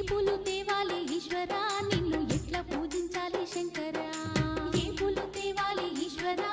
పూలు తేవాలి ఈశ్వరా నిన్ను ఎట్లా పూజించాలి శంకరా ఏ పూలు తేవాలి ఈశ్వరా